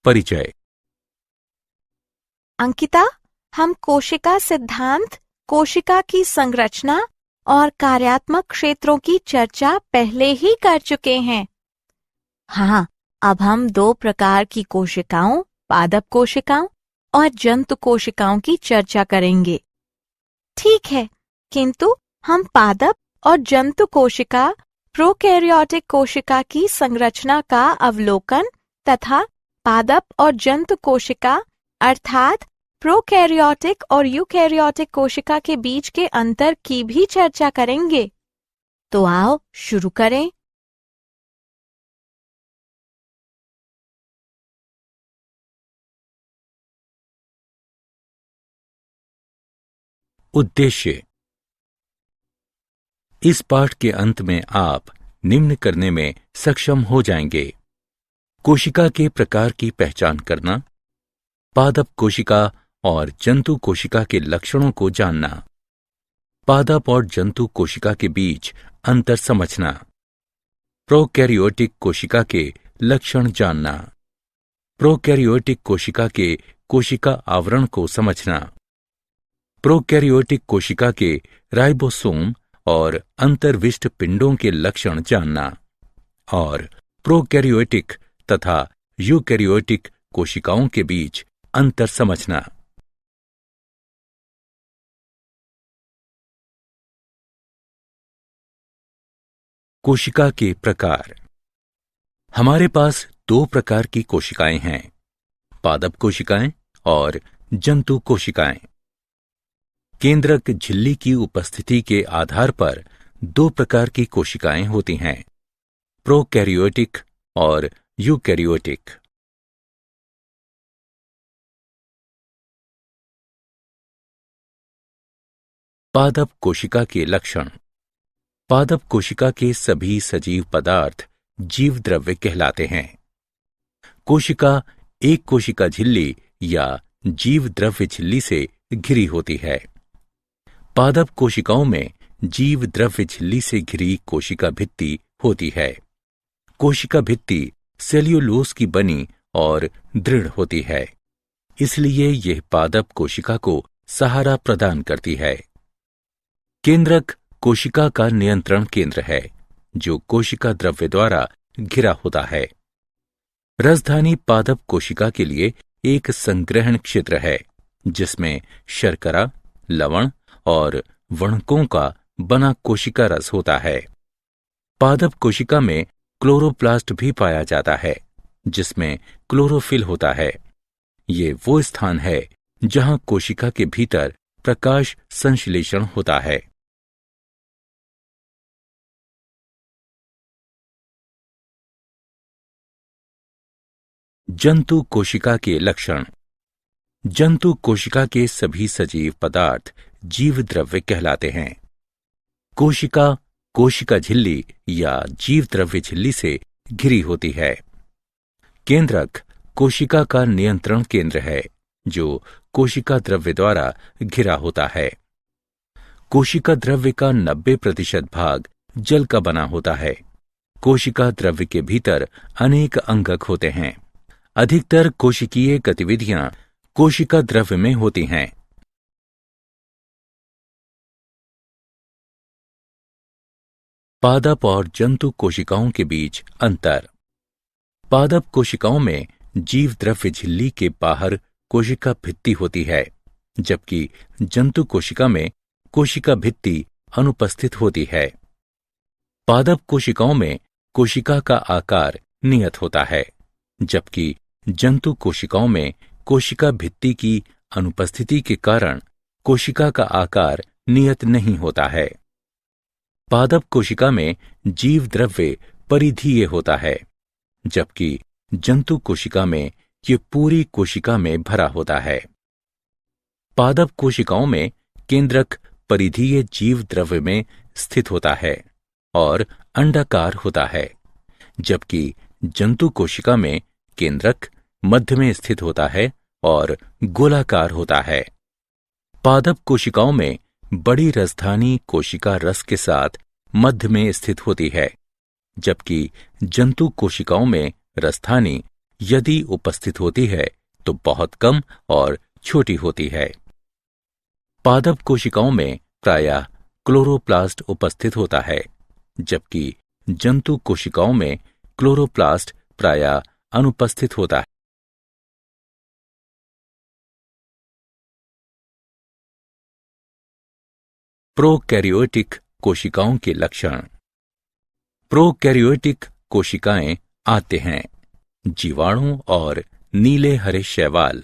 परिचय। अंकिता, हम कोशिका सिद्धांत, कोशिका की संरचना और कार्यात्मक क्षेत्रों की चर्चा पहले ही कर चुके हैं। हाँ, अब हम 2 प्रकार की कोशिकाओं, पादप कोशिकाओं और जंतु कोशिकाओं की चर्चा करेंगे। ठीक है, किंतु हम पादप और जंतु कोशिका, प्रोकैरियोटिक कोशिका की संरचना का अवलोकन तथा पादप और जंतु कोशिका अर्थात प्रोकैरियोटिक और यूकैरियोटिक कोशिका के बीच के अंतर की भी चर्चा करेंगे। तो आओ शुरू करें। उद्देश्य। इस पाठ के अंत में आप निम्न करने में सक्षम हो जाएंगे: कोशिका के प्रकार की पहचान करना, पादप कोशिका और जंतु कोशिका के लक्षणों को जानना, पादप और जंतु कोशिका के बीच अंतर समझना, प्रोकैरियोटिक कोशिका के लक्षण जानना, प्रोकैरियोटिक कोशिका के कोशिका आवरण को समझना, प्रोकैरियोटिक कोशिका के राइबोसोम और अंतर्विष्ट पिंडों के लक्षण जानना और प्रोकैरियोटिक तथा यूकैरियोटिक कोशिकाओं के बीच अंतर समझना। कोशिका के प्रकार। हमारे पास 2 प्रकार की कोशिकाएं हैं: पादप कोशिकाएं और जंतु कोशिकाएं। केंद्रक झिल्ली की उपस्थिति के आधार पर 2 प्रकार की कोशिकाएं होती हैं: प्रोकैरियोटिक और यूकैरियोटिक। पादप कोशिका के लक्षण। पादप कोशिका के सभी सजीव पदार्थ जीव द्रव्य कहलाते हैं। कोशिका एक कोशिका झिल्ली या जीव द्रव्य झिल्ली से घिरी होती है। पादप कोशिकाओं में जीव द्रव्य झिल्ली से घिरी कोशिका भित्ति होती है। कोशिका भित्ति सेल्यूलोज की बनी और दृढ़ होती है, इसलिए यह पादप कोशिका को सहारा प्रदान करती है। केंद्रक कोशिका का नियंत्रण केंद्र है, जो कोशिका द्रव्य द्वारा घिरा होता है। रसधानी पादप कोशिका के लिए एक संग्रहण क्षेत्र है, जिसमें शर्करा, लवण और वणकों का बना कोशिका रस होता है। पादप कोशिका में क्लोरोप्लास्ट भी पाया जाता है, जिसमें क्लोरोफिल होता है। ये वो स्थान है जहां कोशिका के भीतर प्रकाश संश्लेषण होता है। जंतु कोशिका के लक्षण। जंतु कोशिका के सभी सजीव पदार्थ जीव द्रव्य कहलाते हैं। कोशिका कोशिका झिल्ली या जीव द्रव्य झिल्ली से घिरी होती है। केंद्रक कोशिका का नियंत्रण केंद्र है, जो कोशिका द्रव्य द्वारा घिरा होता है। कोशिका द्रव्य का 90% भाग जल का बना होता है। कोशिका द्रव्य के भीतर अनेक अंगक होते हैं। अधिकतर कोशिकीय गतिविधियां कोशिका द्रव्य में होती हैं। पादप और जंतु कोशिकाओं के बीच अंतर। पादप कोशिकाओं में जीव द्रव्य झिल्ली के बाहर कोशिका भित्ति होती है, जबकि जंतु कोशिका में कोशिका भित्ति अनुपस्थित होती है। पादप कोशिकाओं में कोशिका का आकार नियत होता है, जबकि जंतु कोशिकाओं में कोशिका भित्ति की अनुपस्थिति के कारण कोशिका का आकार नियत नहीं होता है। पादप कोशिका में जीव द्रव्य परिधीय होता है, जबकि जंतु कोशिका में ये पूरी कोशिका में भरा होता है। पादप कोशिकाओं में केंद्रक परिधीय जीव द्रव्य में स्थित होता है और अंडाकार होता है, जबकि जंतु कोशिका में केंद्रक मध्य में स्थित होता है और गोलाकार होता है। पादप कोशिकाओं में बड़ी रसधानी कोशिका रस के साथ मध्य में स्थित होती है, जबकि जंतु कोशिकाओं में रसधानी यदि उपस्थित होती है तो बहुत कम और छोटी होती है। पादप कोशिकाओं में प्रायः क्लोरोप्लास्ट उपस्थित होता है, जबकि जंतु कोशिकाओं में क्लोरोप्लास्ट प्रायः अनुपस्थित होता है। प्रोकैरियोटिक कोशिकाओं के लक्षण। प्रोकैरियोटिक कोशिकाएं आते हैं जीवाणु और नीले हरे शैवाल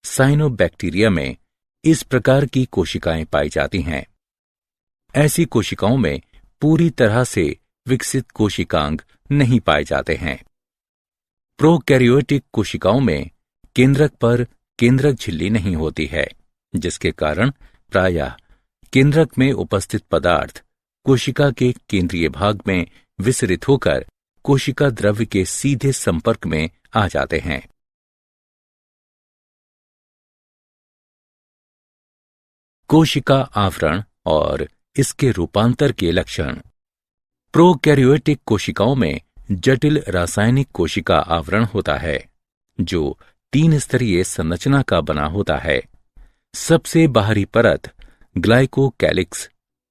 साइनोबैक्टीरिया में इस प्रकार की कोशिकाएं पाई जाती हैं। ऐसी कोशिकाओं में पूरी तरह से विकसित कोशिकांग नहीं पाए जाते हैं। प्रोकैरियोटिक कोशिकाओं में केंद्रक पर केंद्रक झिल्ली नहीं होती है, जिसके कारण प्रायः केंद्रक में उपस्थित पदार्थ कोशिका के केंद्रीय भाग में विसरित होकर कोशिका द्रव्य के सीधे संपर्क में आ जाते हैं। कोशिका आवरण और इसके रूपांतर के लक्षण। प्रोकैरियोटिक कोशिकाओं में जटिल रासायनिक कोशिका आवरण होता है, जो 3 स्तरीय संरचना का बना होता है। सबसे बाहरी परत ग्लाइकोकैलिक्स,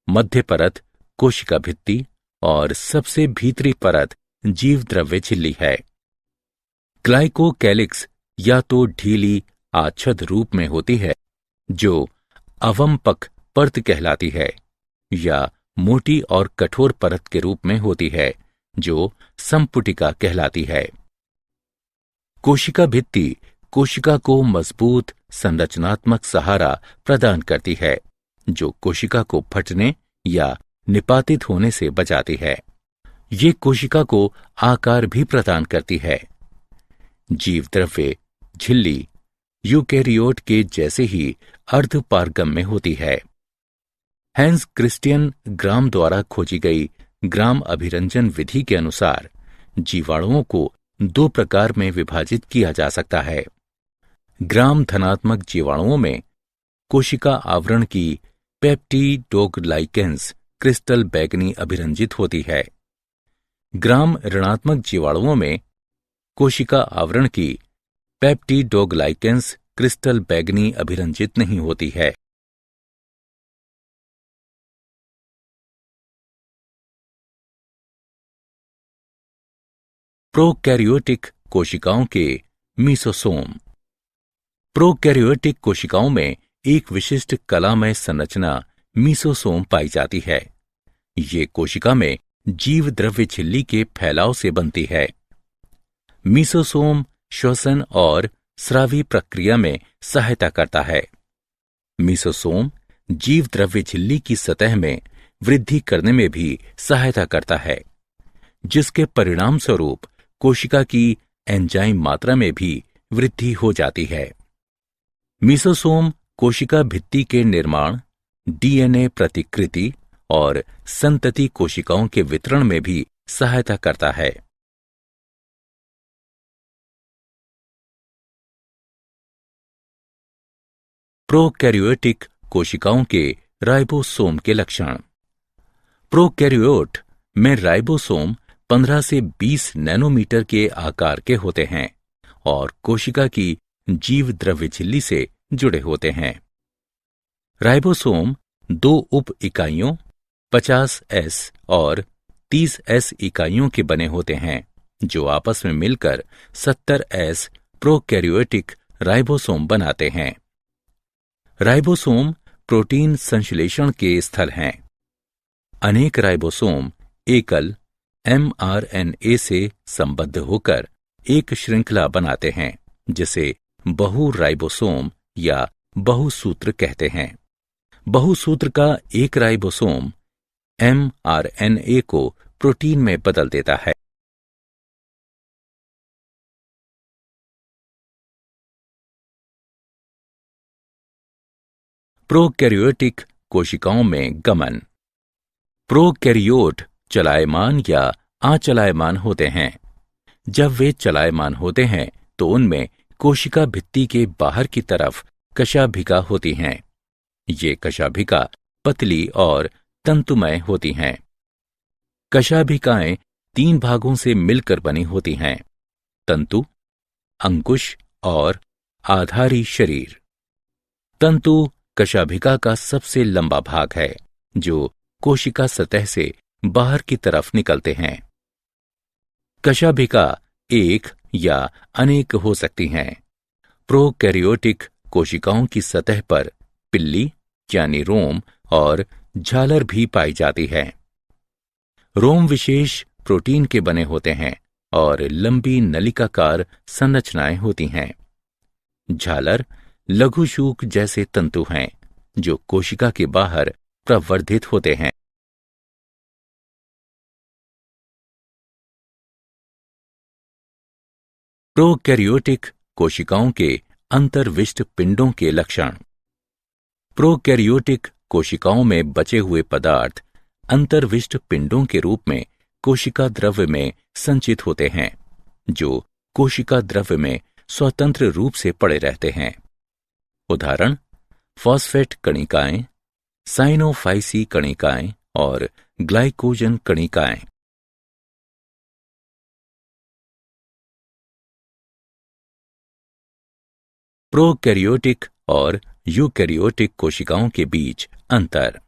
मध्य परत कोशिका भित्ति और सबसे भीतरी परत जीवद्रव्य झिल्ली है। ग्लाइकोकैलिक्स या तो ढीली आच्छद रूप में होती है, जो अवमपक परत कहलाती है, या मोटी और कठोर परत के रूप में होती है, जो संपुटिका कहलाती है। कोशिका भित्ति कोशिका को मजबूत संरचनात्मक सहारा प्रदान करती है, जो कोशिका को फटने या निपातित होने से बचाती है। ये कोशिका को आकार भी प्रदान करती है। जीवद्रव्य झिल्ली यूकैरियोट के जैसे ही अर्धपारगम्य होती है। हैंस क्रिस्टियन ग्राम द्वारा खोजी गई ग्राम अभिरंजन विधि के अनुसार जीवाणुओं को 2 प्रकार में विभाजित किया जा सकता है। ग्राम धनात्मक जीवाणुओं में कोशिका आवरण की पेप्टिडोग्लाइकेंस क्रिस्टल बैंगनी अभिरंजित होती है। ग्राम ऋणात्मक जीवाणुओं में कोशिका आवरण की पेप्टिडोग्लाइकेंस क्रिस्टल बैंगनी अभिरंजित नहीं होती है। प्रोकैरियोटिक कोशिकाओं के मीसोसोम। प्रोकैरियोटिक कोशिकाओं में एक विशिष्ट कलामय संरचना मीसोसोम पाई जाती है। ये कोशिका में जीवद्रव्य झिल्ली के फैलाव से बनती है। मीसोसोम श्वसन और स्रावी प्रक्रिया में सहायता करता है। मीसोसोम जीवद्रव्य झिल्ली की सतह में वृद्धि करने में भी सहायता करता है, जिसके परिणाम स्वरूप कोशिका की एंजाइम मात्रा में भी वृद्धि हो जाती है। मीसोसोम कोशिका भित्ति के निर्माण, डीएनए प्रतिकृति और संतति कोशिकाओं के वितरण में भी सहायता करता है। प्रोकैरियोटिक कोशिकाओं के राइबोसोम के लक्षण। प्रोकैरियोट में राइबोसोम 15 से 20 नैनोमीटर के आकार के होते हैं और कोशिका की जीवद्रव्य झिल्ली से जुड़े होते हैं। राइबोसोम 2 उप इकाइयों 50S और 30S इकाइयों के बने होते हैं, जो आपस में मिलकर 70S प्रोकैरियोटिक राइबोसोम बनाते हैं। राइबोसोम प्रोटीन संश्लेषण के स्थल हैं। अनेक राइबोसोम एकल mRNA से संबद्ध होकर एक श्रृंखला बनाते हैं, जिसे बहु राइबोसोम या बहुसूत्र कहते हैं। बहुसूत्र का एक राइबोसोम mRNA को प्रोटीन में बदल देता है। प्रोकैरियोटिक कोशिकाओं में गमन। प्रोकैरियोट चलायमान या अचलायमान होते हैं। जब वे चलायमान होते हैं तो उनमें कोशिका भित्ति के बाहर की तरफ कशाभिका होती हैं। ये कशाभिका पतली और तंतुमय होती हैं। कशाभिकाएं 3 भागों से मिलकर बनी होती हैं: तंतु, अंकुश और आधारी शरीर। तंतु कशाभिका का सबसे लंबा भाग है जो कोशिका सतह से बाहर की तरफ निकलते हैं। कशाभिका एक या अनेक हो सकती हैं। प्रोकैरियोटिक कोशिकाओं की सतह पर पिल्ली यानी रोम और झालर भी पाई जाती है। रोम विशेष प्रोटीन के बने होते हैं और लंबी नलिकाकार संरचनाएं होती हैं। झालर लघुशूक जैसे तंतु हैं जो कोशिका के बाहर प्रवर्धित होते हैं। प्रोकैरियोटिक कोशिकाओं के अंतर्विष्ट पिंडों के लक्षण। प्रोकैरियोटिक कोशिकाओं में बचे हुए पदार्थ अंतर्विष्ट पिंडों के रूप में कोशिका द्रव्य में संचित होते हैं, जो कोशिका द्रव्य में स्वतंत्र रूप से पड़े रहते हैं। उदाहरण फॉस्फेट कणिकाएं, साइनोफाइसी कणिकाएं और ग्लाइकोजन कणिकाएं। प्रोकैरियोटिक और यूकैरियोटिक कोशिकाओं के बीच अंतर।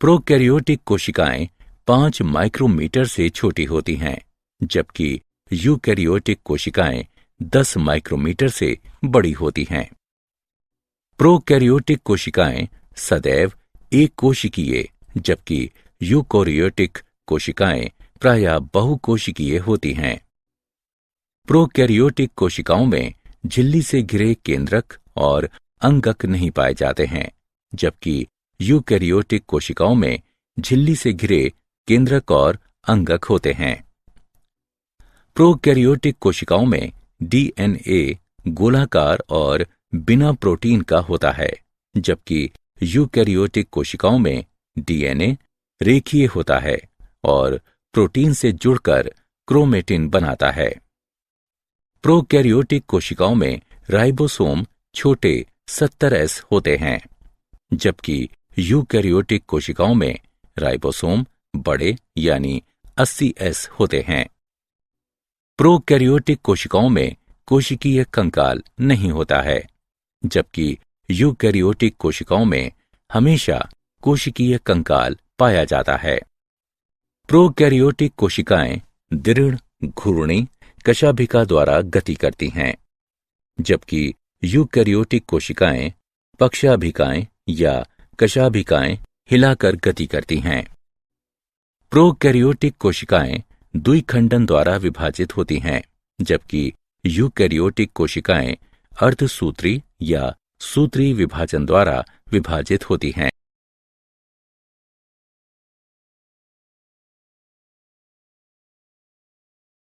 प्रोकैरियोटिक कोशिकाएं 5 माइक्रोमीटर से छोटी होती हैं, जबकि यूकैरियोटिक कोशिकाएं 10 माइक्रोमीटर से बड़ी होती हैं। प्रोकैरियोटिक कोशिकाएं सदैव एक कोशिकीय, जबकि यूकैरियोटिक कोशिकाएं प्रायः बहुकोशिकीय होती हैं। प्रोकैरियोटिक कोशिकाओं में झिल्ली से घिरे केंद्रक और अंगक नहीं पाए जाते हैं, जबकि यूकैरियोटिक कोशिकाओं में झिल्ली से घिरे केंद्रक और अंगक होते हैं। प्रोकैरियोटिक कोशिकाओं में डीएनए गोलाकार और बिना प्रोटीन का होता है, जबकि यूकैरियोटिक कोशिकाओं में डीएनए रेखीय होता है और प्रोटीन से जुड़कर क्रोमेटिन बनाता है। प्रोकैरियोटिक कोशिकाओं में राइबोसोम छोटे 70S होते हैं, जबकि यूकैरियोटिक कोशिकाओं में राइबोसोम बड़े यानी 80S होते हैं। प्रोकैरियोटिक कोशिकाओं में कोशिकीय कंकाल नहीं होता है, जबकि यूकैरियोटिक कोशिकाओं में हमेशा कोशिकीय कंकाल पाया जाता है। प्रोकैरियोटिक कोशिकाएं दृढ़ घूर्णी कशाभिका द्वारा गति करती हैं, जबकि यूकैरियोटिक कोशिकाएं पक्षाभिकाएं या कशाभिकाएं हिलाकर गति करती हैं। प्रोकैरियोटिक कोशिकाएं द्विखंडन द्वारा विभाजित होती हैं, जबकि यूकैरियोटिक कोशिकाएं अर्धसूत्री या सूत्री विभाजन द्वारा विभाजित होती हैं।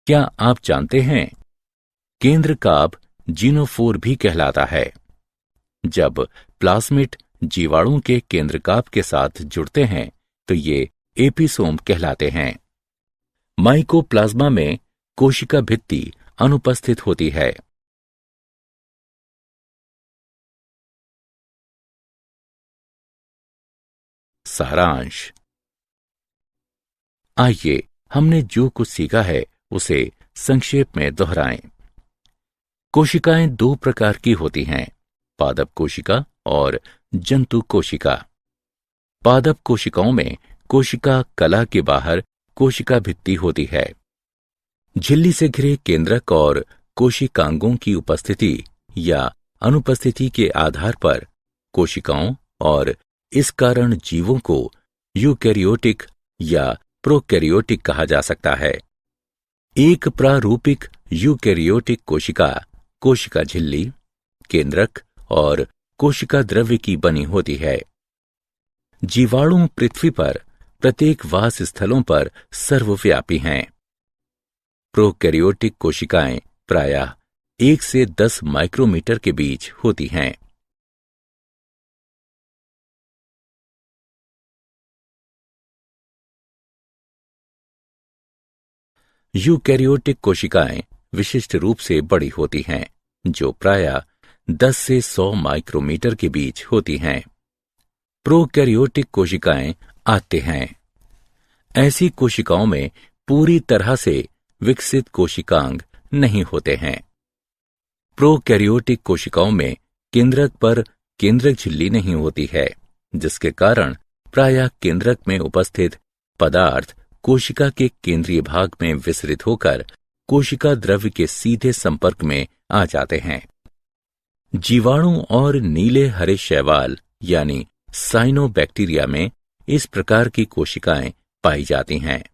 क्या आप जानते हैं केंद्रकाभ जीनोफोर भी कहलाता है। जब प्लाज्मिड जीवाणु के केंद्रकाभ के साथ जुड़ते हैं तो ये एपिसोम कहलाते हैं। माइकोप्लाज्मा में कोशिका भित्ति अनुपस्थित होती है। सारांश। आइए हमने जो कुछ सीखा है उसे संक्षेप में दोहराएं। कोशिकाएं 2 प्रकार की होती हैं, पादप कोशिका और जंतु कोशिका। पादप कोशिकाओं में कोशिका कला के बाहर कोशिका भित्ति होती है। झिल्ली से घिरे केंद्रक और कोशिकांगों की उपस्थिति या अनुपस्थिति के आधार पर कोशिकाओं और इस कारण जीवों को यूकैरियोटिक या प्रोकैरियोटिक कहा जा सकता है। एक प्रारूपिक यूकैरियोटिक कोशिका कोशिका झिल्ली, केंद्रक और कोशिका द्रव्य की बनी होती है। जीवाणु पृथ्वी पर प्रत्येक वास स्थलों पर सर्वव्यापी हैं। प्रोकैरियोटिक कोशिकाएं प्रायः 1 से 10 माइक्रोमीटर के बीच होती हैं। यूकैरियोटिक कोशिकाएं विशिष्ट रूप से बड़ी होती हैं, जो प्रायः 10 से 100 माइक्रोमीटर के बीच होती हैं। प्रोकैरियोटिक कोशिकाएं आते हैं। ऐसी कोशिकाओं में पूरी तरह से विकसित कोशिकांग नहीं होते हैं, प्रोकैरियोटिक कोशिकाओं में केंद्रक पर केंद्रक झिल्ली नहीं होती है, जिसके कारण प्रायः केंद्रक में उपस्थित पदार्थ कोशिका के केंद्रीय भाग में विसरित होकर कोशिका द्रव्य के सीधे संपर्क में आ जाते हैं। जीवाणु और नीले हरे शैवाल यानी साइनोबैक्टीरिया में इस प्रकार की कोशिकाएं पाई जाती हैं।